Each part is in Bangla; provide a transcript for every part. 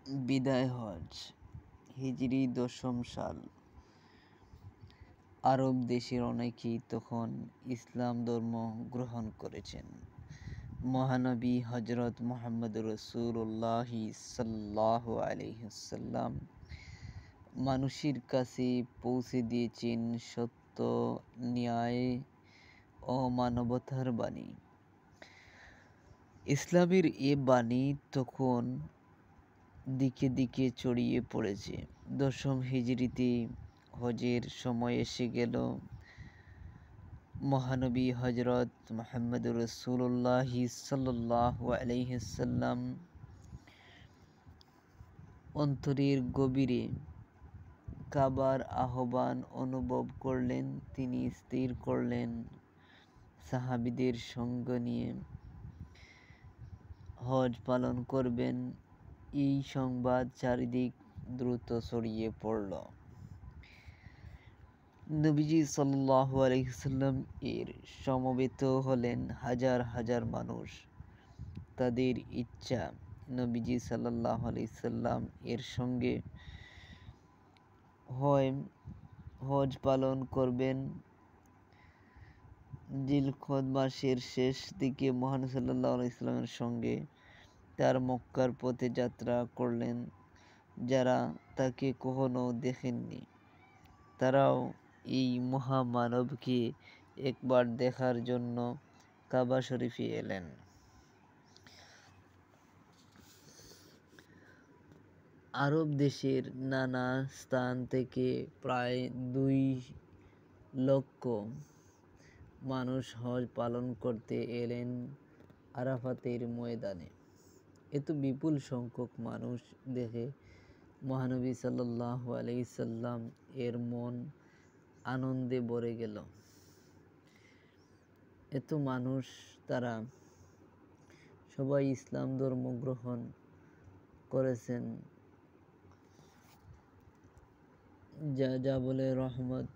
বিদায় হজ হিজরি 10ম সাল। আরব দেশের অনেকেই তখন ইসলাম ধর্ম গ্রহণ করেছেন। মহানবী হজরত মুহাম্মদ রাসূলুল্লাহ সাল্লাল্লাহু আলাইহি ওয়াসাল্লাম মানুষের কাছে পৌঁছে দিয়েছেন সত্য, ন্যায় ও মানবতার বাণী। ইসলামের এ বাণী তখন দিকে দিকে ছড়িয়ে পড়েছে। 10ম হিজরিতে হজের সময় এসে গেল। মহানবী হজরত মুহাম্মদ রাসূলুল্লাহ সাল্লাল্লাহু আলাইহি ওয়াসাল্লাম অন্তরের গভীরে কাবার আহ্বান অনুভব করলেন। তিনি স্থির করলেন সাহাবীদের সঙ্গ নিয়ে হজ পালন করবেন। এই সংবাদ চারিদিক দ্রুত ছড়িয়ে পড়ল। নবীজি সাল্লাল্লাহু আলাইহি ওয়াসাল্লাম এর সমবেত হলেন হাজার হাজার মানুষ। তাদের ইচ্ছা নবীজি সাল্লাল্লাহু আলাইহি ওয়াসাল্লাম এর সঙ্গে হজ পালন করবেন। জিলকদ মাসের শেষ দিকে মহান সাল্লাল্লাহু আলাইহি ওয়াসাল্লামের সঙ্গে তার মক্কার পথে যাত্রা করলেন। যারা তাকে কখনো দেখেননি তারাও এই মহামানবকে একবার দেখার জন্য কাবা শরীফে এলেন। আরব দেশের নানা স্থান থেকে প্রায় 2 লক্ষ মানুষ হজ পালন করতে এলেন আরাফাতের ময়দানে। এত বিপুল সংখ্যক মানুষ দেখে মহানবী সাল্লাল্লাহু আলাইহি সাল্লাম এর মন আনন্দে ভরে গেল। এত মানুষ, তারা সবাই ইসলাম ধর্ম গ্রহণ করেছেন। জাবলে রহমত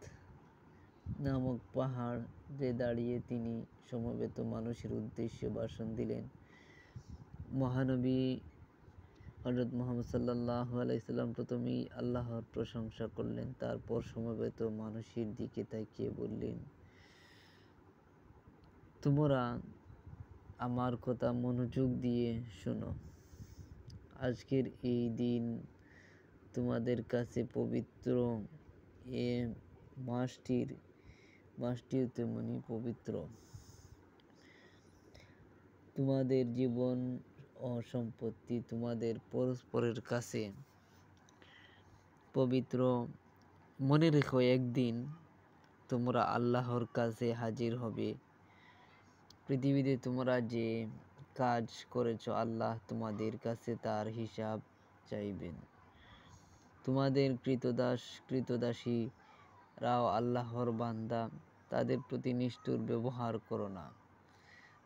নামক পাহাড়ে দাঁড়িয়ে তিনি সমবেত মানুষের উদ্দেশ্যে ভাষণ দিলেন। মহানবী হযরত মুহাম্মদ সাল্লাল্লাহু আলাইহি সাল্লাম প্রথমেই আল্লাহর প্রশংসা করলেন। তারপর সমবেত মানুষের দিকে তাকিয়ে বললেন, তোমরা আমার কথা মনোযোগ দিয়ে শোনো। আজকের এই দিন তোমাদের কাছে পবিত্র। এ মাসটিও তেমনি পবিত্র। তোমাদের জীবন ও সম্পত্তি তোমাদের পরস্পরের কাছে পবিত্র। মনে রেখো, একদিন তোমরা আল্লাহর কাছে হাজির হবে। পৃথিবীতে তোমরা যে কাজ করেছো আল্লাহ তোমাদের কাছে তার হিসাব চাইবেন। তোমাদের কৃতদাসীরাও আল্লাহর বান্দা, তাদের প্রতি নিষ্ঠুর ব্যবহার করো না।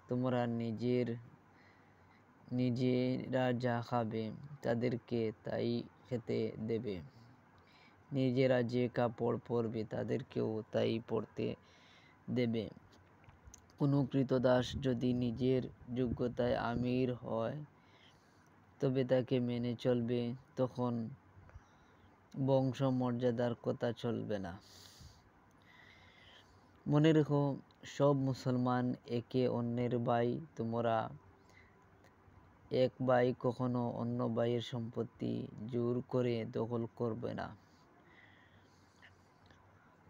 তোমরা নিজেরা যা খাবে তাদেরকে তাই খেতে দেবে। নিজেরা যে কাপড় পরবে তাদেরকেও তাই পরতে দেবে। কোনো কৃতদাস যদি নিজের যোগ্যতায় আমির হয় তবে তাকে মেনে চলবে, তখন বংশ মর্যাদার কথা চলবে না। মনে রেখো, সব মুসলমান একে অন্যের ভাই। তোমরা এক ভাই কখনো অন্য ভাইয়ের সম্পত্তি জোর করে দখল করবে না।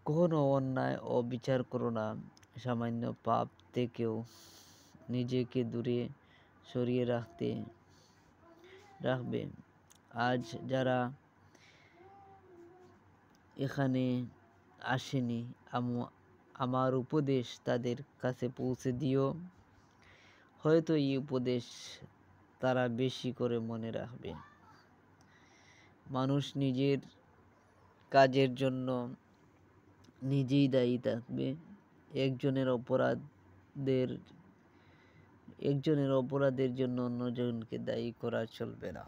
কখনো অন্যায় ও বিচার করো না। সামান্য পাপ থেকেও নিজেকে দূরে সরিয়ে রাখবে। আজ যারা এখানে আসেনি, আমার উপদেশ তাদের কাছে পৌঁছে দিও। হয়তো এই উপদেশ তারা বেশি করে মনে রাখবে। মানুষ নিজের কাজের জন্য নিজেই দায়ী থাকবে। একজনের অপরাধের জন্য অন্যজনকে দায়ী করা চলবে না।